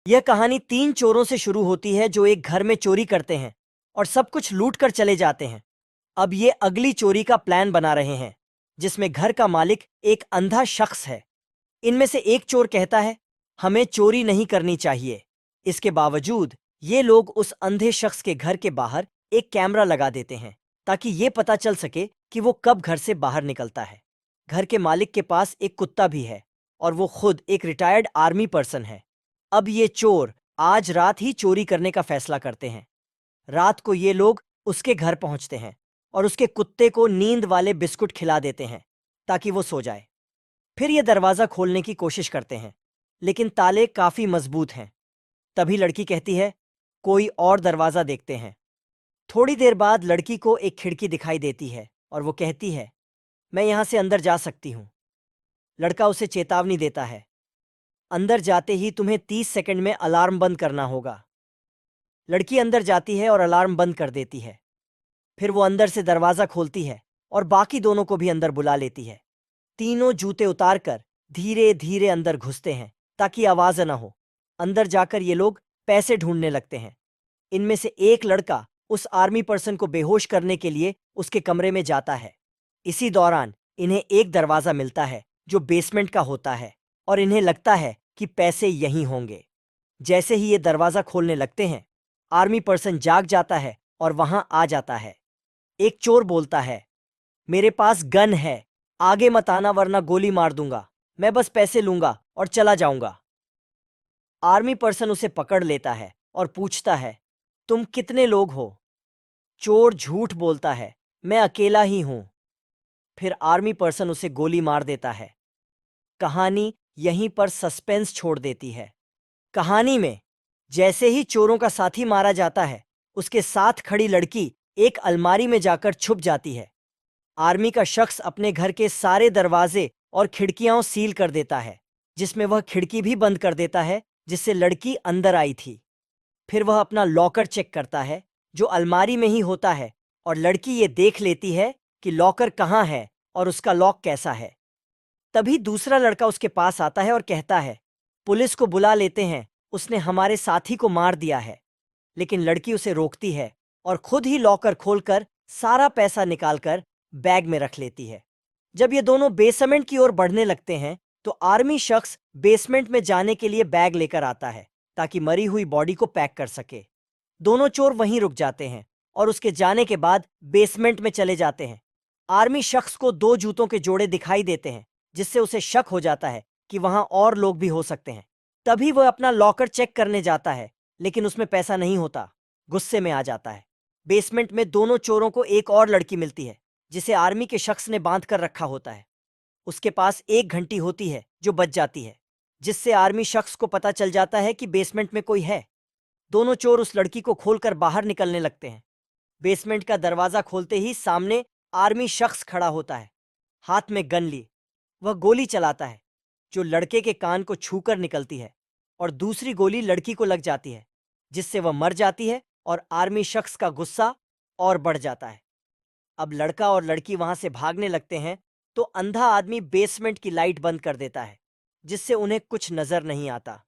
यह कहानी 3 चोरों से शुरू होती है जो एक घर में चोरी करते हैं और सब कुछ लूट कर चले जाते हैं। अब ये अगली चोरी का प्लान बना रहे हैं, जिसमें घर का मालिक एक अंधा शख्स है। इनमें से एक चोर कहता है, हमें चोरी नहीं करनी चाहिए। इसके बावजूद ये लोग उस अंधे शख्स के घर के बाहर एक कैमरा लगा देते हैं ताकि ये पता चल सके कि वो कब घर से बाहर निकलता है। घर के मालिक के पास एक कुत्ता भी है और वो खुद एक रिटायर्ड आर्मी पर्सन है। अब ये चोर आज रात ही चोरी करने का फैसला करते हैं। रात को ये लोग उसके घर पहुंचते हैं और उसके कुत्ते को नींद वाले बिस्कुट खिला देते हैं ताकि वो सो जाए। फिर ये दरवाज़ा खोलने की कोशिश करते हैं, लेकिन ताले काफ़ी मजबूत हैं। तभी लड़की कहती है, कोई और दरवाज़ा देखते हैं। थोड़ी देर बाद लड़की को एक खिड़की दिखाई देती है और वो कहती है, मैं यहाँ से अंदर जा सकती हूँ। लड़का उसे चेतावनी देता है, अंदर जाते ही तुम्हें 30 सेकंड में अलार्म बंद करना होगा। लड़की अंदर जाती है और अलार्म बंद कर देती है। फिर वो अंदर से दरवाज़ा खोलती है और बाकी दोनों को भी अंदर बुला लेती है। तीनों जूते उतारकर धीरे धीरे अंदर घुसते हैं ताकि आवाज़ न हो। अंदर जाकर ये लोग पैसे ढूंढने लगते हैं। इनमें से एक लड़का उस आर्मी पर्सन को बेहोश करने के लिए उसके कमरे में जाता है। इसी दौरान इन्हें एक दरवाज़ा मिलता है जो बेसमेंट का होता है और इन्हें लगता है कि पैसे यहीं होंगे। जैसे ही ये दरवाज़ा खोलने लगते हैं, आर्मी पर्सन जाग जाता है और वहां आ जाता है। एक चोर बोलता है, मेरे पास गन है, आगे मत आना वरना गोली मार दूंगा। मैं बस पैसे लूंगा और चला जाऊंगा। आर्मी पर्सन उसे पकड़ लेता है और पूछता है, तुम कितने लोग हो? चोर झूठ बोलता है, मैं अकेला ही हूं। फिर आर्मी पर्सन उसे गोली मार देता है। कहानी यहीं पर सस्पेंस छोड़ देती है। कहानी में जैसे ही चोरों का साथी मारा जाता है, उसके साथ खड़ी लड़की एक अलमारी में जाकर छुप जाती है। आर्मी का शख्स अपने घर के सारे दरवाजे और खिड़कियां सील कर देता है, जिसमें वह खिड़की भी बंद कर देता है जिससे लड़की अंदर आई थी। फिर वह अपना लॉकर चेक करता है जो अलमारी में ही होता है और लड़की ये देख लेती है कि लॉकर कहाँ है और उसका लॉक कैसा है। तभी दूसरा लड़का उसके पास आता है और कहता है, पुलिस को बुला लेते हैं, उसने हमारे साथी को मार दिया है। लेकिन लड़की उसे रोकती है और खुद ही लॉकर खोलकर सारा पैसा निकालकर बैग में रख लेती है। जब ये दोनों बेसमेंट की ओर बढ़ने लगते हैं तो आर्मी शख्स बेसमेंट में जाने के लिए बैग लेकर आता है ताकि मरी हुई बॉडी को पैक कर सके। दोनों चोर वहीं रुक जाते हैं और उसके जाने के बाद बेसमेंट में चले जाते हैं। आर्मी शख्स को 2 जूतों के जोड़े दिखाई देते हैं, जिससे उसे शक हो जाता है कि वहां और लोग भी हो सकते हैं। तभी वह अपना लॉकर चेक करने जाता है, लेकिन उसमें पैसा नहीं होता। गुस्से में आ जाता है। बेसमेंट में दोनों चोरों को एक और लड़की मिलती है जिसे आर्मी के शख्स ने बांध कर रखा होता है। उसके पास एक घंटी होती है जो बज जाती है, जिससे आर्मी शख्स को पता चल जाता है कि बेसमेंट में कोई है। दोनों चोर उस लड़की को खोलकर बाहर निकलने लगते हैं। बेसमेंट का दरवाजा खोलते ही सामने आर्मी शख्स खड़ा होता है, हाथ में गन ली। वह गोली चलाता है जो लड़के के कान को छूकर निकलती है और दूसरी गोली लड़की को लग जाती है, जिससे वह मर जाती है और आर्मी शख्स का गुस्सा और बढ़ जाता है। अब लड़का और लड़की वहां से भागने लगते हैं तो अंधा आदमी बेसमेंट की लाइट बंद कर देता है, जिससे उन्हें कुछ नजर नहीं आता।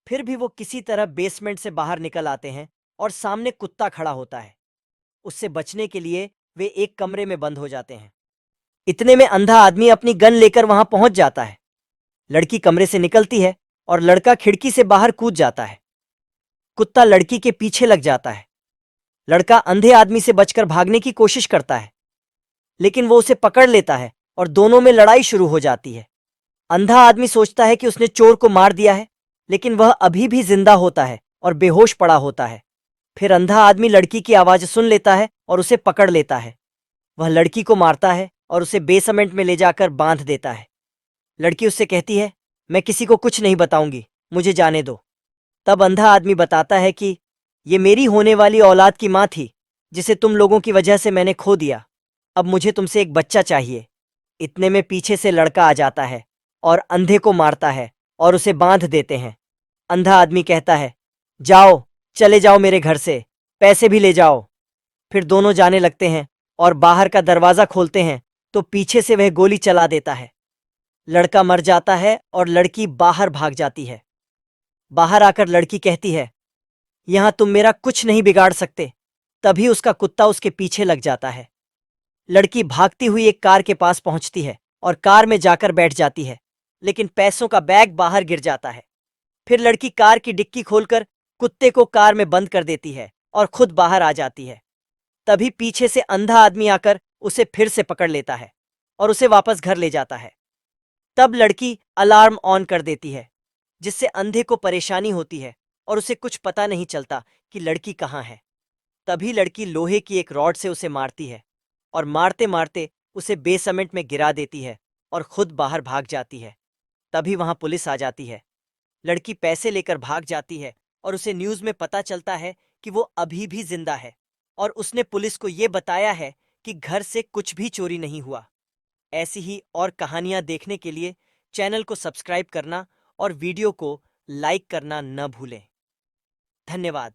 फिर भी वो किसी तरह बेसमेंट से बाहर निकल आते हैं और सामने कुत्ता खड़ा होता है। उससे बचने के लिए वे एक कमरे में बंद हो जाते हैं। इतने में अंधा आदमी अपनी गन लेकर वहां पहुंच जाता है। लड़की कमरे से निकलती है और लड़का खिड़की से बाहर कूद जाता है। कुत्ता लड़की के पीछे लग जाता है। लड़का अंधे आदमी से बचकर भागने की कोशिश करता है, लेकिन वो उसे पकड़ लेता है और दोनों में लड़ाई शुरू हो जाती है। अंधा आदमी सोचता है कि उसने चोर को मार दिया है, लेकिन वह अभी भी जिंदा होता है और बेहोश पड़ा होता है। फिर अंधा आदमी लड़की की आवाज़ सुन लेता है और उसे पकड़ लेता है। वह लड़की को मारता है और उसे बेसमेंट में ले जाकर बांध देता है। लड़की उससे कहती है, मैं किसी को कुछ नहीं बताऊंगी, मुझे जाने दो। तब अंधा आदमी बताता है कि ये मेरी होने वाली औलाद की माँ थी, जिसे तुम लोगों की वजह से मैंने खो दिया। अब मुझे तुमसे एक बच्चा चाहिए। इतने में पीछे से लड़का आ जाता है और अंधे को मारता है और उसे बांध देते हैं। अंधा आदमी कहता है, जाओ, चले जाओ मेरे घर से, पैसे भी ले जाओ। फिर दोनों जाने लगते हैं और बाहर का दरवाज़ा खोलते हैं तो पीछे से वह गोली चला देता है। लड़का मर जाता है और लड़की बाहर भाग जाती है। बाहर आकर लड़की कहती है, यहां तुम मेरा कुछ नहीं बिगाड़ सकते। तभी उसका कुत्ता उसके पीछे लग जाता है। लड़की भागती हुई एक कार के पास पहुंचती है और कार में जाकर बैठ जाती है, लेकिन पैसों का बैग बाहर गिर जाता है। फिर लड़की कार की डिक्की खोलकर कुत्ते को कार में बंद कर देती है और खुद बाहर आ जाती है। तभी पीछे से अंधा आदमी आकर उसे फिर से पकड़ लेता है और उसे वापस घर ले जाता है। तब लड़की अलार्म ऑन कर देती है, जिससे अंधे को परेशानी होती है और उसे कुछ पता नहीं चलता कि लड़की कहाँ है। तभी लड़की लोहे की एक रॉड से उसे मारती है और मारते मारते उसे बेसमेंट में गिरा देती है और खुद बाहर भाग जाती है। तभी वहां पुलिस आ जाती है। लड़की पैसे लेकर भाग जाती है और उसे न्यूज़ में पता चलता है कि वो अभी भी जिंदा है और उसने पुलिस को ये बताया है कि घर से कुछ भी चोरी नहीं हुआ। ऐसी ही और कहानियां देखने के लिए चैनल को सब्सक्राइब करना और वीडियो को लाइक करना न भूलें। धन्यवाद।